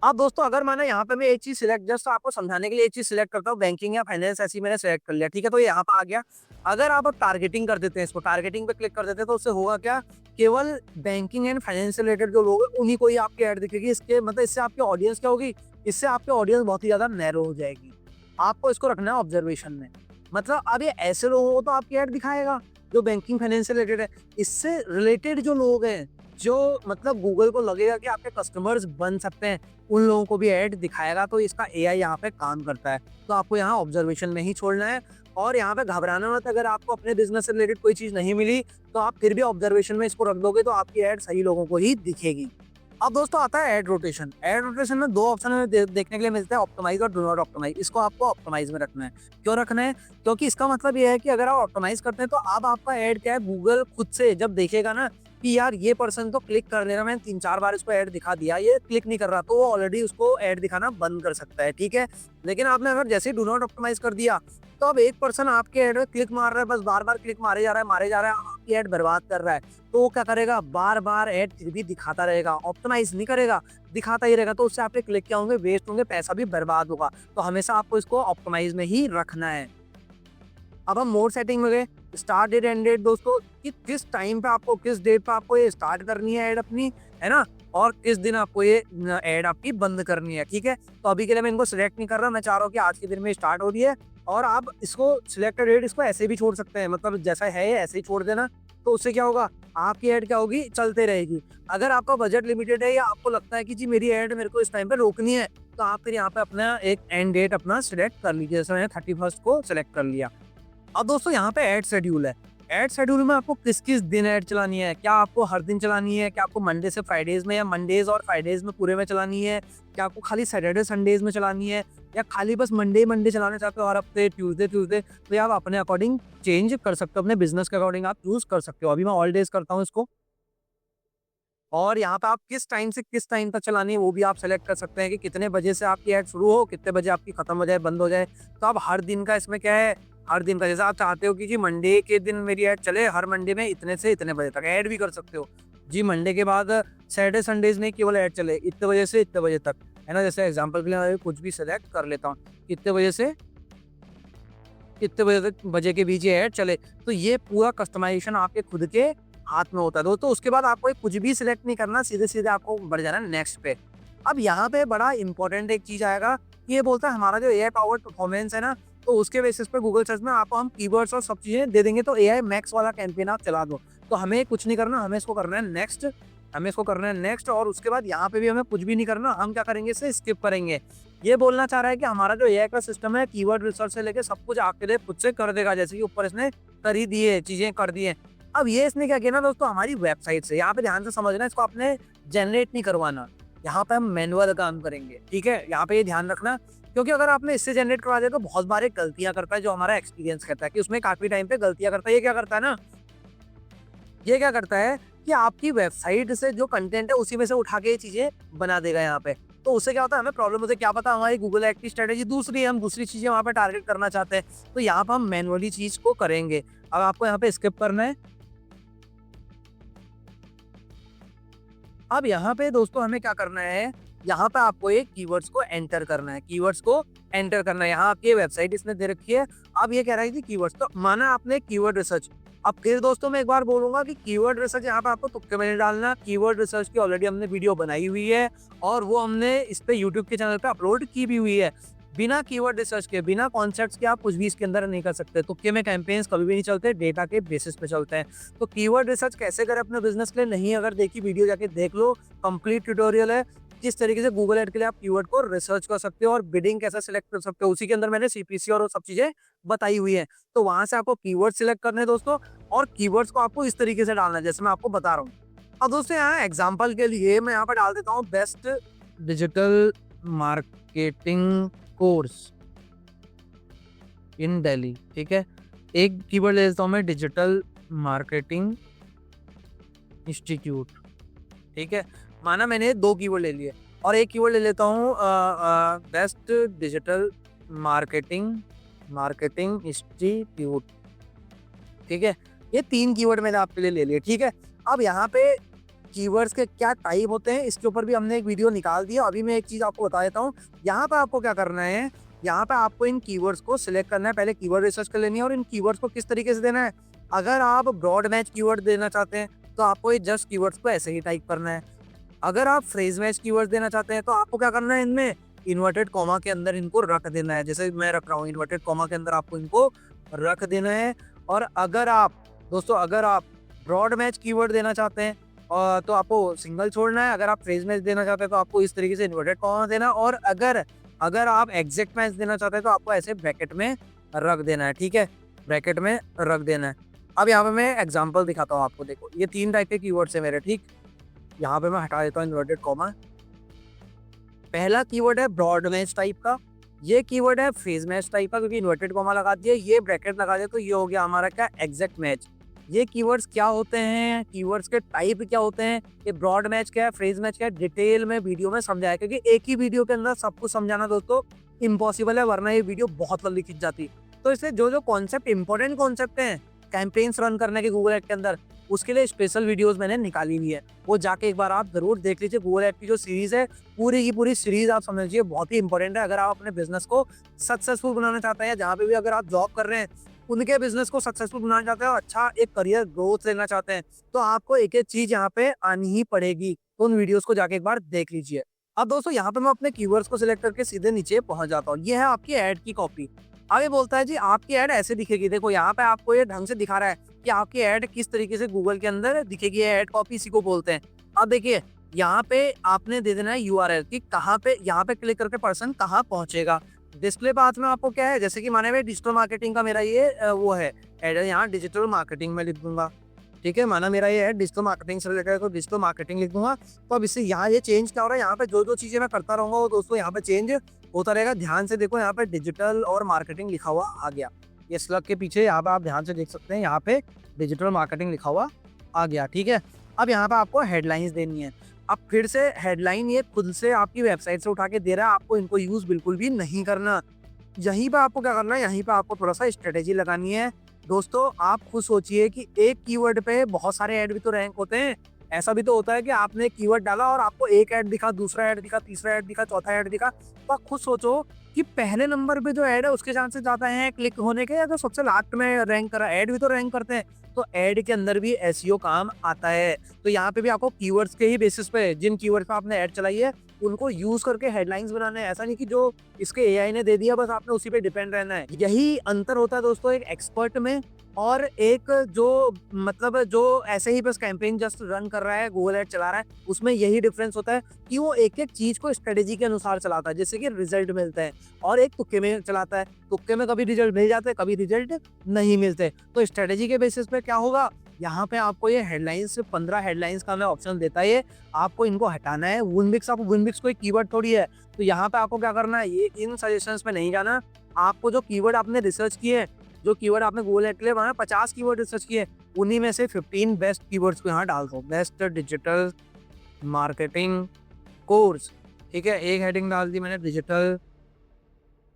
अब दोस्तों अगर मैंने यहाँ पे मैं एक चीज सिलेक्ट, जस्ट आपको समझाने के लिए एक चीज सिलेक्ट करता हूँ, बैंकिंग या फाइनेंस ऐसी मैंने सिलेक्ट कर लिया, ठीक है। तो ये यहाँ पे आ गया। अगर आप अब टारगेटिंग कर देते हैं, इसको टारगेटिंग पे क्लिक कर देते हैं, तो उससे होगा क्या, केवल बैंकिंग एंड फाइनेंस से रिलेटेड जो लोग हैं उन्हीं को ही आपकी ऐड दिखेगी। इसके मतलब इससे आपकी ऑडियंस क्या होगी, इससे आपकी ऑडियंस बहुत ही ज्यादा नैरो हो जाएगी। आपको इसको रखना है ऑब्जर्वेशन में। मतलब अब ये ऐसे लोगों को तो आपकी ऐड दिखाएगा जो बैंकिंग फाइनेंस से रिलेटेड है। इससे रिलेटेड जो लोग हैं, जो मतलब गूगल को लगेगा कि आपके कस्टमर्स बन सकते हैं, उन लोगों को भी ऐड दिखाएगा। तो इसका एआई यहाँ पे काम करता है। तो आपको यहाँ ऑब्जर्वेशन में ही छोड़ना है और यहाँ पे घबराना मत। अगर आपको अपने बिजनेस से रिलेटेड कोई चीज नहीं मिली तो आप फिर भी ऑब्जर्वेशन में इसको रख दोगे तो आपकी ऐड सही लोगों को ही दिखेगी। अब दोस्तों आता है ऐड रोटेशन। ऐड रोटेशन में 2 ऑप्शन हमें देखने के लिए मिलता है, ऑप्टिमाइज और डू नॉट ऑप्टिमाइज। इसको आपको ऑप्टिमाइज में रखना है। क्यों रखना है, क्योंकि इसका मतलब ये है कि अगर आप ऑप्टिमाइज करते हैं तो अब आपका ऐड क्या है, गूगल खुद से जब देखेगा ना कि यार ये पर्सन तो क्लिक कर ले रहा, मैंने 3-4 बार इसको ऐड दिखा दिया, ये क्लिक नहीं कर रहा, तो वो ऑलरेडी उसको ऐड दिखाना बंद कर सकता है, ठीक है। लेकिन आपने अगर जैसे ही डू नॉट ऑप्टिमाइज कर दिया तो अब एक पर्सन आपके ऐड में क्लिक मार रहा है, बस बार बार क्लिक मारे जा रहा है, आपकी ऐड बर्बाद कर रहा है। तो वो क्या करेगा, बार बार ऐड फिर भी दिखाता रहेगा, ऑप्टिमाइज नहीं करेगा, दिखाता ही रहेगा। तो उससे आपके क्लिक क्या होंगे, वेस्ट होंगे, पैसा भी बर्बाद होगा। तो हमेशा आपको इसको ऑप्टिमाइज में ही रखना है। अब हम मोड सेटिंग में गए, स्टार्ट डेट एंड डेट दोस्तों, कि किस टाइम पे आपको, किस डेट पे आपको ये स्टार्ट करनी है ऐड अपनी, है ना, और किस दिन आपको ये ऐड आपकी बंद करनी है, ठीक है। तो अभी के लिए मैं इनको सिलेक्ट नहीं कर रहा, मैं चाह रहा हूँ कि आज के दिन में स्टार्ट हो रही है। और आप इसको सिलेक्टेड डेट इसको ऐसे भी छोड़ सकते हैं, मतलब जैसा है ऐसे ही छोड़ देना। तो उससे क्या होगा, आपकी ऐड क्या होगी, चलते रहेगी। अगर आपका बजट लिमिटेड है या आपको लगता है कि जी मेरी ऐड मेरे को इस टाइम पे रोकनी है, तो आप फिर यहाँ पे अपना एक एंड डेट अपना सिलेक्ट कर लीजिए। जैसे मैंने 31 को सिलेक्ट कर लिया। अब दोस्तों यहाँ पे ऐड शेड्यूल है। ऐड शेड्यूल में आपको किस किस दिन ऐड चलानी है, क्या आपको हर दिन चलानी है, क्या आपको मंडे से फ्राइडेज में या मंडेज और फ्राइडेज में पूरे में चलानी है, क्या आपको खाली सैटरडे संडेज में चलानी है, या खाली बस मंडे चलाना चाहते हो हर हफ्ते, ट्यूसडे। तो ये आप अपने अकॉर्डिंग चेंज कर सकते हो, अपने बिजनेस के अकॉर्डिंग आप चूज कर सकते हो। अभी मैं ऑल डेज करता हूँ इसको। और यहाँ पे आप किस टाइम से किस टाइम तक चलानी है वो भी आप सेलेक्ट कर सकते हैं कि कितने बजे से आपकी ऐड शुरू हो, कितने बजे आपकी खत्म हो जाए, बंद हो जाए। तो आप हर दिन का इसमें क्या है, हर दिन का जैसा आप चाहते हो कि जी मंडे के दिन मेरी ऐड चले, हर मंडे में इतने से इतने बजे तक ऐड भी कर सकते हो। जी मंडे के बाद सैटरडे संडेज में केवल ऐड चले इतने बजे से इतने बजे तक, है ना। जैसे एग्जांपल के लिए मैं कुछ भी सेलेक्ट कर लेता हूँ, कितने बजे से कितने बजे के बीच ये ऐड चले। तो ये पूरा कस्टमाइजेशन आपके खुद के हाथ में होता है दोस्तों। उसके बाद आपको कुछ भी सिलेक्ट नहीं करना, सीधे सीधे आपको बढ़ जाना नेक्स्ट पे। अब यहाँ पे बड़ा इंपॉर्टेंट एक चीज आएगा, ये बोलता है हमारा जो एआई पावर्ड परफॉर्मेंस है ना, तो उसके बेसिस पे गूगल सर्च में आपको हम कीवर्ड्स और सब चीजें दे देंगे। तो एआई मैक्स वाला कैंपेन आप चला दो। तो हमें कुछ नहीं करना, हमें इसको करना है नेक्स्ट। हमें इसको करना है नेक्स्ट, और उसके बाद यहाँ पे भी हमें कुछ भी नहीं करना, हम क्या करेंगे, इसे स्किप करेंगे। ये बोलना चाह रहा है कि हमारा जो एआई का सिस्टम है कीवर्ड रिसर्च से लेके सब कुछ आपके लिए खुद से कर देगा, जैसे कि ऊपर इसने कर ही दिए, चीजें कर दी है। अब ये इसने क्या किया ना दोस्तों, हमारी वेबसाइट से, यहाँ पे ध्यान से समझना, इसको आपने जनरेट नहीं करवाना, यहाँ पे हम मैनुअल काम करेंगे, ठीक है। यहाँ पे ये ध्यान रखना, क्योंकि अगर आपने इससे जनरेट करवा दिया तो बहुत बार गलतियां करता है, जो हमारा एक्सपीरियंस कहता है कि उसमें काफी टाइम पे गलतियां करता है। ये क्या करता है ना, ये क्या करता है कि आपकी वेबसाइट से जो कंटेंट है उसी में से उठा के ये चीजें बना देगा यहाँ पे। तो उससे क्या होता है, हमें प्रॉब्लम होती है, क्या पता हमारी गूगल एड की स्ट्रेटेजी दूसरी है, हम दूसरी चीजें वहाँ पे टारगेट करना चाहते हैं, तो यहाँ पे हम मैनुअली चीज को करेंगे। अब आपको यहाँ पे स्किप करना है। अब यहाँ पे दोस्तों हमें क्या करना है, यहाँ पे आपको एक कीवर्ड्स को एंटर करना है, कीवर्ड्स को एंटर करना है। यहाँ आपकी वेबसाइट इसने दे रखी है, अब ये कह रहा है कि कीवर्ड्स, तो माना आपने कीवर्ड रिसर्च। अब फिर दोस्तों मैं एक बार बोलूंगा कि कीवर्ड रिसर्च यहाँ पे आपको तुक्के में नहीं डालना, कीवर्ड रिसर्च की ऑलरेडी हमने वीडियो बनाई हुई है और वो हमने इस पे यूट्यूब के चैनल पे अपलोड की भी हुई है। बिना कीवर्ड रिसर्च के, बिना कॉन्सेप्ट्स के आप कुछ भी इसके अंदर नहीं कर सकते। तुक्के में कैंपेन्स कभी भी नहीं चलते, डेटा के बेसिस पे चलते हैं। तो कीवर्ड रिसर्च कैसे करें अपने बिजनेस के लिए, नहीं अगर देखी वीडियो जाके देख लो, कंप्लीट ट्यूटोरियल है किस तरीके से गूगल एड के लिए आप कीवर्ड को रिसर्च कर सकते हो और बिडिंग कैसे सिलेक्ट कर सकते हो, उसी के अंदर मैंने सीपीसी और वो सब चीजें बताई हुई है। तो वहां से आपको कीवर्ड सिलेक्ट करने हैं दोस्तों, और कीवर्ड्स को आपको इस तरीके से डालना है जैसे मैं आपको बता रहा हूँ। अब दोस्तों यहाँ एग्जाम्पल के लिए मैं यहाँ पर डाल देता हूँ best digital marketing course in Delhi, ठीक है। एक कीवर्ड ले लेता हूँ मैं डिजिटल मार्केटिंग इंस्टीट्यूट, ठीक है। माना मैंने 2 कीवर्ड ले लिए, और एक कीवर्ड ले लेता हूँ बेस्ट डिजिटल मार्केटिंग इंस्टीट्यूट, ठीक है। ये 3 कीवर्ड मैंने आपके लिए ले लिए, ठीक है। अब यहाँ पे कीवर्ड्स के क्या टाइप होते हैं इसके ऊपर भी हमने एक वीडियो निकाल दिया। अभी मैं एक चीज आपको बता देता हूँ, यहाँ पे आपको क्या करना है, यहाँ पे आपको इन कीवर्ड्स को सिलेक्ट करना है, पहले कीवर्ड रिसर्च कर लेनी है और इन कीवर्ड्स को किस तरीके से देना है। अगर आप ब्रॉड मैच कीवर्ड देना चाहते हैं तो आपको ये जस्ट कीवर्ड्स को ऐसे ही टाइप करना है। अगर आप फ्रेज मैच कीवर्ड्स देना चाहते हैं तो आपको क्या करना है, इनमें इन्वर्टेड कॉमा के अंदर इनको रख देना है, जैसे मैं रख रहा हूँ, इन्वर्टेड कॉमा के अंदर आपको इनको रख देना है। और अगर आप दोस्तों, अगर आप ब्रॉड मैच कीवर्ड देना चाहते हैं तो आपको सिंगल छोड़ना है। अगर आप फ्रेज मैच देना चाहते हैं तो आपको इस तरीके से इन्वर्टेड कॉमा देना, और अगर आप एग्जैक्ट मैच देना चाहते हैं तो आपको ऐसे ब्रैकेट में रख देना है, ठीक है, ब्रैकेट में रख देना है। अब यहाँ पे मैं एग्जांपल दिखाता हूँ आपको, देखो ये 3 टाइप के कीवर्ड्स है मेरे, ठीक। यहाँ पे मैं हटा देता हूँ इन्वर्टेड कॉमा। पहला कीवर्ड है ब्रॉड मैच टाइप का, ये कीवर्ड है फ्रेज मैच टाइप का, क्योंकि इन्वर्टेड कॉमा लगा दिया, ये ब्रैकेट लगा दिया, तो ये हो गया हमारा क्या, एग्जैक्ट मैच। ये कीवर्ड्स क्या होते हैं, कीवर्ड्स के टाइप क्या होते हैं, ये ब्रॉड मैच क्या है, फ्रेज मैच क्या है, डिटेल में वीडियो में समझाया, क्योंकि एक ही वीडियो के अंदर सब कुछ समझाना दोस्तों इम्पॉसिबल है, वरना ये वीडियो बहुत लंबी खिंच जाती। तो इसलिए जो कॉन्सेप्ट, इंपॉर्टेंट कॉन्सेप्ट है कैंपेन्स रन करने के गूगल एड के अंदर, उसके लिए स्पेशल वीडियोस मैंने निकाली हुई है, वो जाके एक बार आप जरूर देख लीजिए। गूगल एड की जो सीरीज है, पूरी की पूरी सीरीज आप समझिए, बहुत ही इंपॉर्टेंट है। अगर आप अपने बिजनेस को सक्सेसफुल बनाना चाहते हैं, जहाँ पे भी अगर आप जॉब कर रहे हैं उनके बिजनेस को सक्सेसफुल बनाना चाहते हैं और अच्छा एक करियर ग्रोथ लेना चाहते हैं, तो आपको एक एक चीज यहाँ पे आनी ही पड़ेगी। तो उन वीडियोस को जाके एक बार देख लीजिए। अब दोस्तों यहाँ पे मैं अपने कीवर्ड्स को सिलेक्ट करके सीधे नीचे पहुंच जाता हूँ। ये है आपकी एड की कॉपी। आगे बोलता है जी आपकी एड ऐसे दिखेगी, देखो यहाँ पे आपको ये ढंग से दिखा रहा है कि आपकी एड किस तरीके से गूगल के अंदर दिखेगी। एड कॉपी इसी को बोलते हैं। अब देखिए यहाँ पे आपने दे देना है यूआरएल कि कहाँ पे, यहाँ पे क्लिक करके पर्सन कहाँ पहुंचेगा। डिस्प्ले पाथ में आपको क्या है, जैसे कि माने में डिजिटल मार्केटिंग का मेरा ये वो है एड, यहाँ डिजिटल मार्केटिंग में लिख दूंगा, ठीक है। माना मेरा ये है डिजिटल मार्केटिंग से रिलेटेड, तो डिजिटल मार्केटिंग लिख दूंगा। तो अब इससे यहाँ ये चेंज क्या हो रहा है, यहाँ पे जो चीजें मैं करता रहूंगा वो दोस्तों यहाँ पे चेंज होता रहेगा। ध्यान से देखो, यहाँ पे डिजिटल और मार्केटिंग लिखा हुआ आ गया, ये स्लग के पीछे यहाँ पे आप ध्यान से देख सकते हैं, यहाँ पे डिजिटल मार्केटिंग लिखा हुआ आ गया, ठीक है। अब यहाँ पे आपको हेडलाइंस देनी है। अब फिर से हेडलाइन ये खुद से आपकी वेबसाइट से उठा के दे रहा है, आपको इनको यूज बिल्कुल भी नहीं करना। यहीं पे आपको क्या करना है, यहीं पे आपको थोड़ा सा स्ट्रेटेजी लगानी है। दोस्तों आप खुद सोचिए कि एक कीवर्ड पे बहुत सारे ऐड भी तो रैंक होते हैं। ऐसा भी तो होता है कि आपने कीवर्ड डाला और आपको एक ऐड दिखा, दूसरा ऐड दिखा, तीसरा ऐड दिखा, चौथा ऐड दिखा। तो आप खुद सोचो कि पहले नंबर पे जो ऐड है उसके चांसेस ज्यादा हैं क्लिक होने के, या तो सबसे लास्ट में रैंक करा ऐड भी तो रैंक करते हैं। तो ऐड के अंदर भी एसईओ काम आता है। तो यहाँ पे भी आपको कीवर्ड्स के ही बेसिस पे, जिन कीवर्ड्स पे आपने ऐड चलाई है उनको यूज करके हेडलाइंस बनाना है। ऐसा नहीं कि जो इसके एआई ने दे दिया बस आपने उसी पे डिपेंड रहना है। यही अंतर होता है दोस्तों एक एक्सपर्ट में और एक जो मतलब जो ऐसे ही बस कैंपेन जस्ट रन कर रहा है, गूगल एड चला रहा है, उसमें यही डिफरेंस होता है कि वो एक एक चीज को स्ट्रेटेजी के अनुसार चलाता है, जिससे कि रिजल्ट मिलते हैं। और एक तुक्के में चलाता है, तुक्के में कभी रिजल्ट मिल जाते हैं, कभी रिजल्ट नहीं मिलते। तो स्ट्रेटेजी के बेसिस पे क्या होगा, यहाँ पे आपको ये हेडलाइंस 15 हेडलाइंस का हमें ऑप्शन देता है, ये आपको इनको हटाना है। विनबिक्स, आप विनबिक्स कोई कीवर्ड थोड़ी है, तो यहाँ पे आपको क्या करना है, ये इन सजेशंस पे नहीं जाना। आपको जो कीवर्ड आपने रिसर्च किए, जो कीवर्ड आपने गूगल एड के लिए वहाँ 50 कीवर्ड रिसर्च किए, उन्हीं में से 15 बेस्ट कीवर्ड्स को यहाँ डाल दो। बेस्ट डिजिटल मार्केटिंग कोर्स, ठीक है, एक हेडिंग डाल दी मैंने, डिजिटल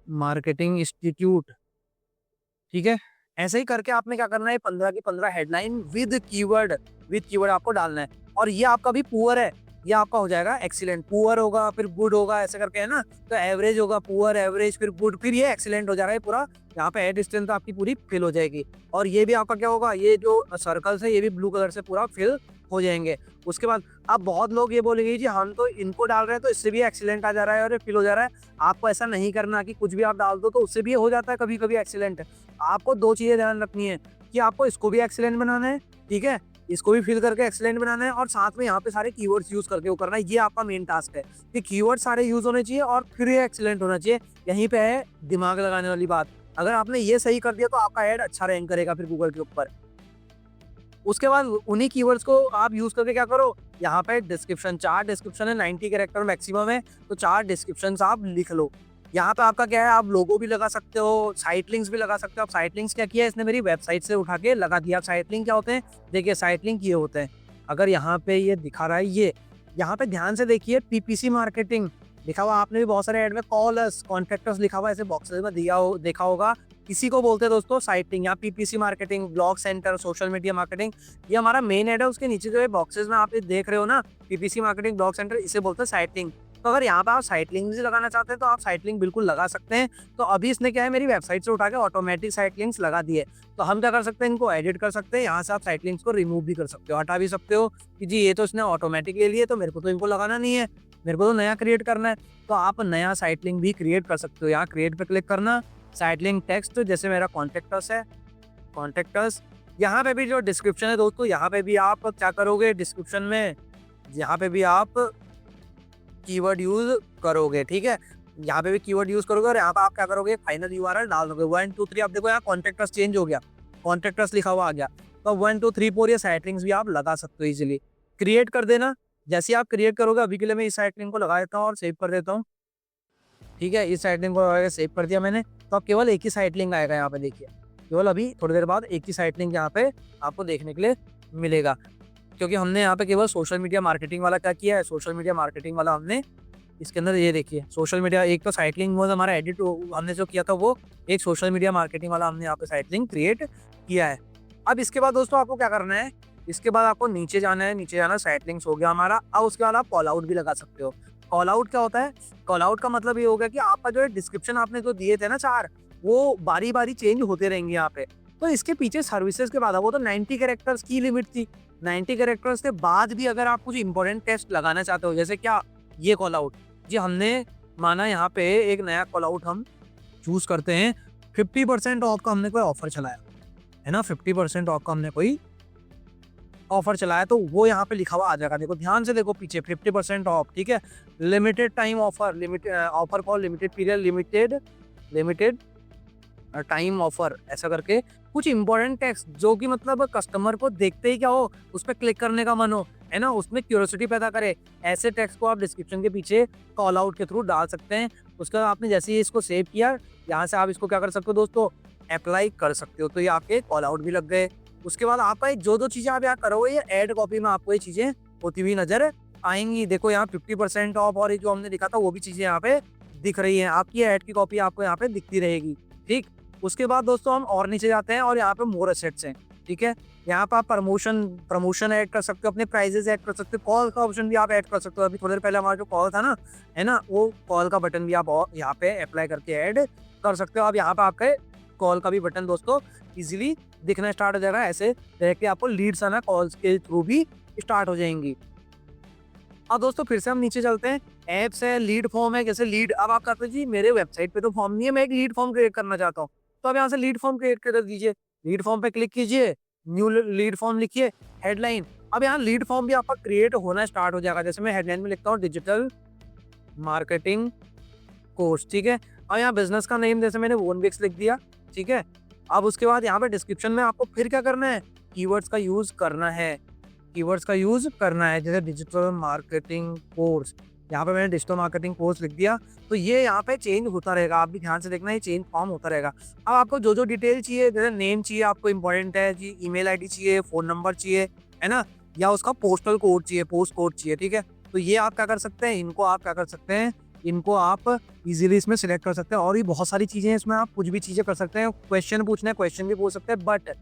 मार्केटिंग इंस्टीट्यूट, ठीक है। ऐसे ही करके आपने क्या करना है, 15 की 15 हेडलाइन विद कीवर्ड आपको डालना है। और ये आपका भी पुअर है, ये आपका हो जाएगा एक्सीलेंट। पुअर होगा फिर गुड होगा, ऐसे करके है ना। तो एवरेज होगा, पुअर, एवरेज, फिर गुड, फिर ये एक्सीलेंट हो जाएगा। ये पूरा यहाँ पे एड स्ट्रेंथ आपकी पूरी फिल हो जाएगी। और ये भी आपका क्या होगा, ये जो सर्कल्स है ये भी ब्लू कलर से पूरा फिल हो जाएंगे। उसके बाद अब बहुत लोग ये बोलेंगे जी हम तो इनको डाल रहे हैं तो इससे भी एक्सीलेंट आ जा रहा है और ये फिल हो जा रहा है। आपको ऐसा नहीं करना कि कुछ भी आप डाल दो तो उससे भी हो जाता है कभी कभी एक्सीलेंट। आपको दो चीजें ध्यान रखनी है कि आपको इसको भी एक्सीलेंट बनाना है, ठीक है, इसको भी फिल करके एक्सीलेंट बनाना है, और साथ में यहाँ पे सारे कीवर्ड्स यूज करके वो करना है। ये आपका मेन टास्क है कि कीवर्ड सारे यूज होने चाहिए और फिर ये एक्सीलेंट होना चाहिए। यहीं पे है दिमाग लगाने वाली बात। अगर आपने ये सही कर दिया तो आपका ऐड अच्छा रैंक करेगा फिर गूगल के ऊपर। उसके बाद उन्हीं कीवर्ड्स को आप यूज करके क्या करो, यहाँ पे डिस्क्रिप्शन, 4 डिस्क्रिप्शन है, 90 कैरेक्टर मैक्सिमम है, तो 4 डिस्क्रिप्शन आप लिख लो। यहाँ पे आपका क्या है, आप लोगो भी लगा सकते हो, साइट लिंक्स भी लगा सकते हो। आप साइट लिंक्स क्या किया है, इसने मेरी वेबसाइट से उठा के लगा दिया। साइट लिंक क्या होते हैं, देखिए साइट लिंक ये होते हैं। अगर यहाँ पे ये दिखा रहा है, ये यहाँ पे ध्यान से देखिए, पीपीसी मार्केटिंग लिखा हुआ, आपने भी बहुत सारे ऐड में कॉलर्स, कॉन्ट्रैक्टर्स लिखा हुआ ऐसे बॉक्सेस में दिया हो, देखा होगा। इसी को बोलते हैं दोस्तों साइट लिंक, या PPC marketing, blog centre, social media marketing. ये हमारा मेन ऐड है, उसके नीचे जो है बॉक्सेस में आप ये देख रहे हो ना, पीपीसी मार्केटिंग, ब्लॉग सेंटर, इसे बोलते हैं साइट लिंक। तो अगर यहाँ पे आप साइट लिंक भी लगाना चाहते हैं तो आप साइट लिंक बिल्कुल लगा सकते हैं। तो अभी इसने क्या है, मेरी वेबसाइट से उठा के ऑटोमेटिक साइट लिंक्स लगा दिए। तो हम क्या कर सकते हैं, इनको एडिट कर सकते हैं। यहाँ से आप साइट लिंक्स को रिमूव भी कर सकते हो, हटा भी सकते हो कि जी ये तो इसने ऑटोमेटिक ले लिए, तो मेरे को तो इनको लगाना नहीं है, मेरे को तो नया क्रिएट करना है। तो आप नया साइट लिंक भी क्रिएट कर सकते हो। यहाँ क्रिएट पे क्लिक करना, साइट लिंक टेक्स्ट, जैसे मेरा कॉन्टेक्टर्स है, कॉन्टेक्टर्स। यहाँ पे भी जो डिस्क्रिप्शन है दोस्तों, यहाँ पे भी आप क्या करोगे, डिस्क्रिप्शन में यहाँ पे भी आप कीवर्ड यूज करोगे, ठीक है। यहाँ पे भी कीवर्ड यूज करोगे और यहाँ पे आप क्या करोगे, फाइनल यूआरएल डाल दोगे 1 2 3। आप देखो यहाँ कॉन्टेक्टर्स चेंज हो गया, कॉन्टेक्टर्स लिखा हुआ आ गया। तो 1 2 3 4 ये साइट लिंक्स भी आप लगा सकते हो इजीली। क्रिएट कर देना, जैसे आप क्रिएट करोगे, अभी के लिए मैं इस साइट लिंक को लगा देता हूँ और सेव कर देता हूँ, ठीक है। इस साइट लिंक को सेव कर दिया मैंने। तो अब केवल एक ही साइट लिंक आएगा यहाँ पे, देखिए केवल अभी थोड़ी देर बाद एक ही साइट लिंक यहाँ पे आपको देखने के लिए मिलेगा, क्योंकि हमने यहाँ पे केवल सोशल मीडिया मार्केटिंग वाला क्या किया है, सोशल मीडिया मार्केटिंग वाला हमने इसके अंदर ये देखिए सोशल मीडिया, एक तो साइट लिंक वो हमारा एडिट हमने जो किया था, वो एक सोशल मीडिया मार्केटिंग वाला हमने यहाँ पे साइट लिंक क्रिएट किया है। अब इसके बाद दोस्तों आपको क्या करना है, इसके बाद आपको नीचे जाना है, नीचे जाना, साइट लिंक्स हो गया हमारा। अब उसके बाद आप कॉल आउट भी लगा सकते हो। कॉल आउट क्या होता है, कॉल आउट का मतलब ये हो गया कि आपका जो है डिस्क्रिप्शन आपने जो दिए थे ना 4, वो बारी बारी चेंज होते रहेंगे यहाँ पे। तो इसके पीछे सर्विसेज के बाद वो तो 90 कैरेक्टर्स की लिमिट थी। 90 कैरेक्टर्स के बाद भी अगर आप कुछ इंपॉर्टेंट टेक्स्ट लगाना चाहते हो, जैसे क्या, ये कॉल आउट, जी हमने माना यहाँ पे एक नया कॉल आउट हम चूज करते हैं, 50% ऑफ का हमने कोई ऑफर चलाया है ना, 50% ऑफ का हमने कोई ऑफर चलाया, तो वो यहाँ पे लिखा हुआ आ जाएगा। देखो ध्यान से देखो पीछे, 50% ऑफ, ठीक है, limited time offer, limited offer for limited period, limited time offer, ऐसा करके कुछ इंपॉर्टेंट टेक्स्ट जो कि मतलब कस्टमर को देखते ही क्या हो, उस पर क्लिक करने का मन हो, है ना, उसमें क्यूरियोसिटी पैदा करे, ऐसे टेक्स्ट को आप डिस्क्रिप्शन के पीछे कॉल आउट के थ्रू डाल सकते हैं। उसके बाद आपने जैसे ही इसको सेव किया, यहाँ से आप इसको क्या कर सकते हो दोस्तों, अप्लाई कर सकते हो। तो ये आपके कॉल आउट भी लग गए। उसके बाद आपका जो चीजें आप यहाँ करोगे, ये एड कॉपी में आपको ये चीजें होती हुई नजर आएंगी। देखो यहाँ 50% ऑफ और ये जो हमने लिखा था वो भी चीजें यहाँ पे दिख रही है। आपकी एड की कॉपी आपको यहाँ पे दिखती रहेगी, ठीक। उसके बाद दोस्तों हम और नीचे जाते हैं और यहाँ पे मोर एसेट्स हैं, ठीक है। यहाँ पे आप प्रमोशन ऐड कर सकते हो, अपने प्राइजेस ऐड कर सकते हो, कॉल का ऑप्शन भी आप ऐड कर सकते हो। अभी थोड़ी देर पहले हमारा जो कॉल था ना, है ना, वो कॉल का बटन भी आप यहाँ पे अप्लाई करके ऐड कर सकते हो। अब यहाँ पे आपके कॉल का भी बटन दोस्तों इजीली दिखना स्टार्ट हो जाएगा। ऐसे डायरेक्टली आपको लीड्स आना कॉल्स के थ्रू भी स्टार्ट हो जाएंगी। अब दोस्तों फिर से हम नीचे चलते हैं। एप्स है, लीड फॉर्म है, जैसे लीड अब आप कहते हैं जी मेरे वेबसाइट पे तो फॉर्म नहीं है, मैं एक लीड फॉर्म क्रिएट करना चाहता हूँ, तो अब यहाँ से लीड फॉर्म क्रिएट कर दीजिए। लीड फॉर्म पे क्लिक कीजिए, न्यू लीड फॉर्म लिखिए, हेडलाइन। अब यहाँ लीड फॉर्म भी आपका क्रिएट होना स्टार्ट हो जाएगा। जैसे मैं हेडलाइन में लिखता हूँ डिजिटल मार्केटिंग कोर्स, ठीक है। और यहाँ बिजनेस का नेम जैसे मैंने वोनविक्स लिख दिया, ठीक है। अब उसके बाद यहाँ पे डिस्क्रिप्शन में आपको फिर क्या करना है, कीवर्ड्स का यूज करना है, कीवर्ड्स का यूज करना है। जैसे डिजिटल मार्केटिंग कोर्स, यहाँ पे मैंने डिजिटल मार्केटिंग कोर्स लिख दिया, तो ये यहाँ पे चेंज होता रहेगा। आप भी ध्यान से देखना, ये चेंज फॉर्म होता रहेगा। अब आपको जो जो डिटेल चाहिए, जैसे नेम चाहिए आपको इंपॉर्टेंट है जी, ईमेल आईडी चाहिए, फोन नंबर चाहिए, है ना, या उसका पोस्टल कोड चाहिए, पोस्ट कोड चाहिए, ठीक है। तो ये आप क्या कर सकते हैं, इनको आप क्या कर सकते हैं, इनको आप इजीली इसमें सिलेक्ट कर सकते हैं। और भी बहुत सारी चीजें हैं इसमें, आप कुछ भी चीजें कर सकते हैं। क्वेश्चन पूछना है, क्वेश्चन भी पूछ सकते हैं, बट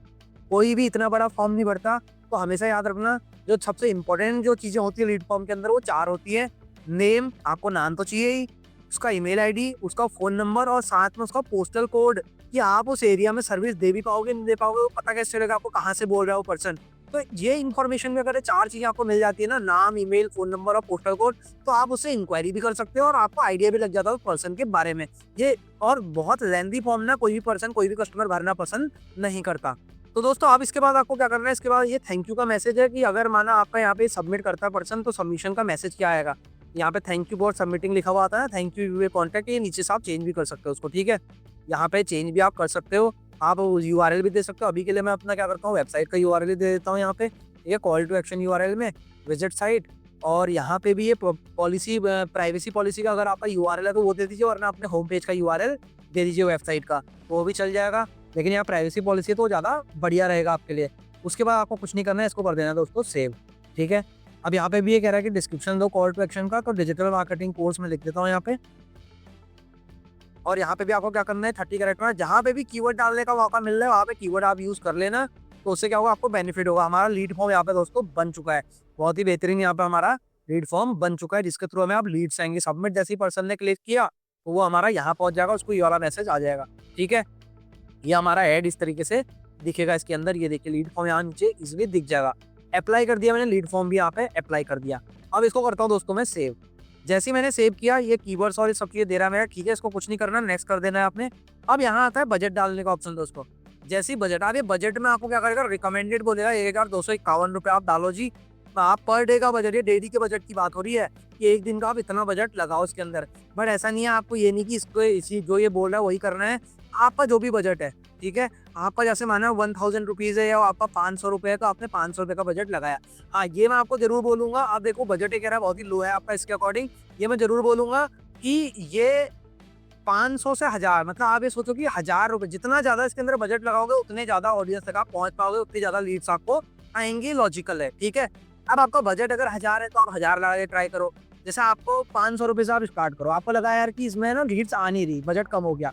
कोई भी इतना बड़ा फॉर्म नहीं भरता। तो हमेशा याद रखना, जो सबसे इंपॉर्टेंट जो चीजें होती है लीड फॉर्म के अंदर, वो 4 होती है। नेम, आपको नाम तो चाहिए ही, उसका ईमेल आईडी, उसका फोन नंबर, और साथ में उसका पोस्टल कोड, कि आप उस एरिया में सर्विस दे भी पाओगे नहीं दे पाओगे, वो पता कैसे चलेगा आपको कहाँ से बोल रहा है वो पर्सन। तो ये इन्फॉर्मेशन में अगर 4 चीजें आपको मिल जाती है ना, नाम, ईमेल, फोन नंबर और पोस्टल कोड, तो आप उससे इंक्वायरी भी कर सकते हो और आपको आइडिया भी लग जाता है उस पर्सन के बारे में। ये और बहुत लेंथी फॉर्म ना कोई भी पर्सन, कोई भी कस्टमर भरना पसंद नहीं करता। तो दोस्तों अब इसके बाद आपको क्या करना है, इसके बाद ये थैंक यू का मैसेज है, कि अगर माना आपका यहाँ पे सबमिट करता है पर्सन, तो सबमिशन का मैसेज क्या आएगा, यहाँ पे थैंक यू फॉर सबमिटिंग लिखा हुआ आता है, थैंक यू कॉन्टैक्ट, ये नीचे से आप चेंज भी कर सकते हो उसको, ठीक है। यहाँ पे चेंज भी आप कर सकते हो, आप यूआरएल भी दे सकते हो। अभी के लिए मैं अपना क्या करता हूँ, वेबसाइट का यूआरएल दे देता हूँ यहाँ पे, ये कॉल टू एक्शन यूआरएल में विजिट साइट, और यहाँ पे भी ये पॉलिसी, प्राइवेसी पॉलिसी का अगर आपका यूआरएल है तो वो दे दीजिए, वरना अपने होम पेज का यूआरएल दे दीजिए वेबसाइट का, तो वो भी चल जाएगा। लेकिन यहाँ प्राइवेसी पॉलिसी तो ज़्यादा बढ़िया रहेगा आपके लिए। उसके बाद आपको कुछ नहीं करना है, इसको कर देना है दोस्तों सेव, ठीक है। अब यहाँ पे भी ये कह रहा है कि डिस्क्रिप्शन दो कॉल टू एक्शन का, तो डिजिटल मार्केटिंग कोर्स में लिख देता हूँ यहाँ पे। और यहाँ पे भी आपको क्या करना है, 30 कैरेक्टर में जहाँ पे भी कीवर्ड डालने का मौका मिल रहा है वहाँ पे कीवर्ड आप यूज कर लेना, तो उससे क्या होगा, आपको बेनिफिट होगा। हमारा लीड फॉर्म यहाँ पे दोस्तों बन चुका है, बहुत ही बेहतरीन यहाँ पे हमारा लीड फॉर्म बन चुका है, जिसके थ्रू हमें आप लीड्स आएंगे। सबमिट जैसे ही पर्सन ने क्लिक किया तो वो हमारा यहाँ पहुंच जाएगा, उसको ये वाला मैसेज आ जाएगा, ठीक है। ये हमारा ऐड इस तरीके से दिखेगा इसके अंदर, ये देखिए लीड फॉर्म यहाँ नीचे इजिली दिख जाएगा। अप्लाई कर दिया मैंने, लीड फॉर्म भी यहाँ पे अप्लाई कर दिया। अब इसको करता हूँ दोस्तों मैं सेव। जैसे ही मैंने सेव किया, ये कीवर्ड्स और ये सब चीजें दे रहा है मेरा, ठीक है, इसको कुछ नहीं करना, नेक्स्ट कर देना है आपने। अब यहाँ आता है बजट डालने का ऑप्शन दोस्तों। जैसे ही बजट आ रही है, बजट में आपको क्या करेगा, रिकमेंडेड बोलेगा 1251 रुपये आप डालो जी। आप पर डे का बजट, ये डेली के बजट की बात हो रही है कि एक दिन का आप इतना बजट लगाओ इसके अंदर। बट ऐसा नहीं है, आपको ये नहीं कि इसको इसी जो ये बोल रहा है वही करना है, आपका जो भी बजट है, ठीक है। आपका जैसे माना 1000 रुपीज़ है या आपका 500 रुपये है, तो आपने 500 रुपये का बजट लगाया। हाँ, ये मैं आपको जरूर बोलूंगा, आप देखो बजट ये कह रहा है बहुत ही लो है आपका, इसके अकॉर्डिंग ये मैं जरूर बोलूंगा कि ये 500 से 1000, मतलब आप ये सोचो कि 1000 रुपये, जितना ज्यादा इसके अंदर बजट लगाओगे उतने ज्यादा ऑडियंस तक आप पहुंच पाओगे, उतनी ज्यादा लीड्स आपको आएंगी, लॉजिकल है, ठीक है। अब आपका बजट अगर 1000 है तो आप 1000 लगा के ट्राई करो। जैसे आपको 500 रुपये से आप स्टार्ट करो, आपको लगा यार कि इसमें ना लीड्स आ नहीं रही, बजट कम हो गया,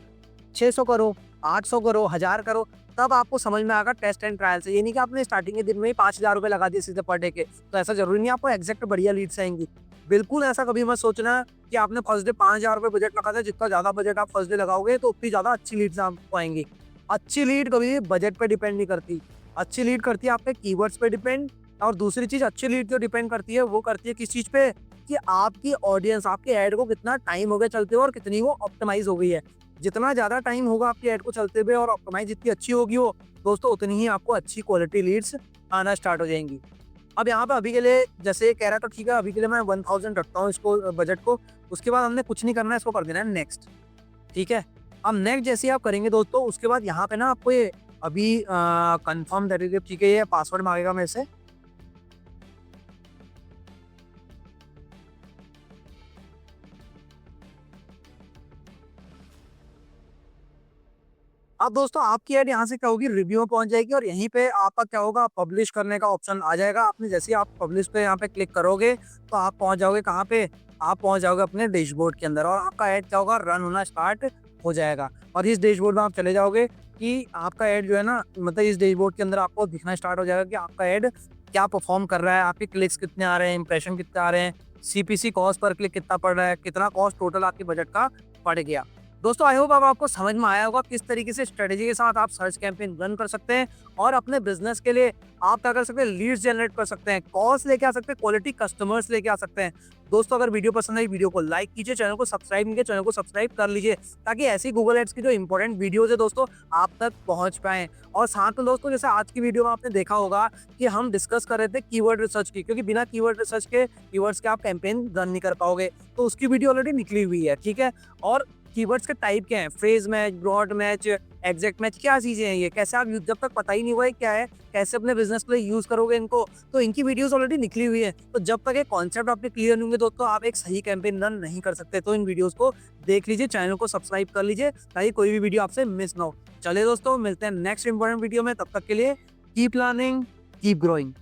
600 करो, 800 करो, 1000 करो, तब आपको समझ में आएगा टेस्ट एंड ट्रायल से। ये नहीं कि आपने स्टार्टिंग के दिन में ही 5000 रुपये लगा दिए सीधे पर डे के, तो ऐसा जरूरी नहीं आपको एग्जैक्ट बढ़िया लीड्स आएंगी। बिल्कुल ऐसा कभी मत सोचना कि आपने फर्स्ट डे 5000 रुपये बजट लगा था, जितना ज्यादा बजट आप फर्स्ट डे लगाओगे तो उतनी ज्यादा अच्छी लीड्स आपको आएंगी। अच्छी लीड कभी बजट पे डिपेंड नहीं करती, अच्छी लीड करती है आपके कीवर्ड्स पे डिपेंड। और दूसरी चीज, अच्छी लीड जो डिपेंड करती है वो करती है किस चीज पे, कि आपकी ऑडियंस, आपके ऐड को कितना टाइम हो गया चलते हुए और कितनी वो ऑप्टिमाइज हो गई है। जितना ज्यादा टाइम होगा आपकी ऐड को चलते हुए और ऑप्टिमाइज जितनी अच्छी होगी वो दोस्तों, उतनी ही आपको अच्छी क्वालिटी लीड्स आना स्टार्ट हो जाएंगी। अब यहाँ पे अभी के लिए जैसे कह रहा था, ठीक है, अभी के लिए मैं 1000 रखता हूँ इसको बजट को। उसके बाद हमने कुछ नहीं करना है, इसको कर देना है नेक्स्ट, ठीक है। अब नेक्स्ट जैसे आप करेंगे दोस्तों, उसके बाद यहाँ पे ना आपको ये अभी कंफर्म करेंगे, ठीक है, ये पासवर्ड मांगेगा मेरे से। अब दोस्तों आपकी ऐड यहाँ से क्या होगी, रिव्यू में पहुंच जाएगी, और यहीं पे आपका क्या होगा, पब्लिश करने का ऑप्शन आ जाएगा। आपने जैसे ही आप पब्लिश पे यहाँ पे क्लिक करोगे तो आप पहुंच जाओगे कहाँ पे, आप पहुंच जाओगे अपने डैशबोर्ड के अंदर, और आपका ऐड क्या होगा, रन होना स्टार्ट हो जाएगा। और इस डैशबोर्ड में आप चले जाओगे कि आपका ऐड जो है ना, मतलब इस डैशबोर्ड के अंदर आपको दिखना स्टार्ट हो जाएगा कि आपका ऐड क्या परफॉर्म कर रहा है, आपके क्लिक्स कितने आ रहे हैं, इंप्रेशन कितने आ रहे हैं, CPC कॉस्ट पर क्लिक कितना पड़ रहा है, कितना कॉस्ट टोटल आपके बजट का पड़ गया। दोस्तों आई होप अब आपको समझ में आया होगा किस तरीके से स्ट्रेटेजी के साथ आप सर्च कैंपेन रन कर सकते हैं और अपने बिजनेस के लिए आप क्या कर सकते हैं, लीड्स जनरेट कर सकते हैं, कॉल्स लेके आ सकते हैं, क्वालिटी कस्टमर्स लेके आ सकते हैं। दोस्तों अगर वीडियो पसंद आई, वीडियो को लाइक कीजिए, चैनल को सब्सक्राइब नहीं किया, चैनल को सब्सक्राइब कर लीजिए ताकि ऐसी गूगल एड्स की जो इंपॉर्टेंट वीडियोज है दोस्तों आप तक पहुंच पाए। और साथ में दोस्तों जैसे आज की वीडियो में आपने देखा होगा कि हम डिस्कस कर रहे थे कीवर्ड रिसर्च की, क्योंकि बिना कीवर्ड रिसर्च के कीवर्ड्स के आप कैंपेन रन नहीं कर पाओगे, तो उसकी वीडियो ऑलरेडी निकली हुई है, ठीक है। और कीवर्ड्स के टाइप क्या है, phrase match, broad match, exact match, क्या चीजें हैं ये, कैसे आप जब तक पता ही नहीं हुआ है क्या है, कैसे अपने बिजनेस के लिए यूज करोगे इनको, तो इनकी वीडियोस ऑलरेडी निकली हुई है। तो जब तक ये कॉन्सेप्ट आपके क्लियर नहीं होंगे दोस्तों आप एक सही कैंपेन रन नहीं कर सकते। तो इन वीडियोस को देख लीजिए, चैनल को सब्सक्राइब कर लीजिए ताकि कोई भी वीडियो आपसे मिस ना हो। चलिए दोस्तों मिलते हैं नेक्स्ट इंपॉर्टेंट वीडियो में, तब तक के लिए कीप लर्निंग, कीप ग्रोइंग।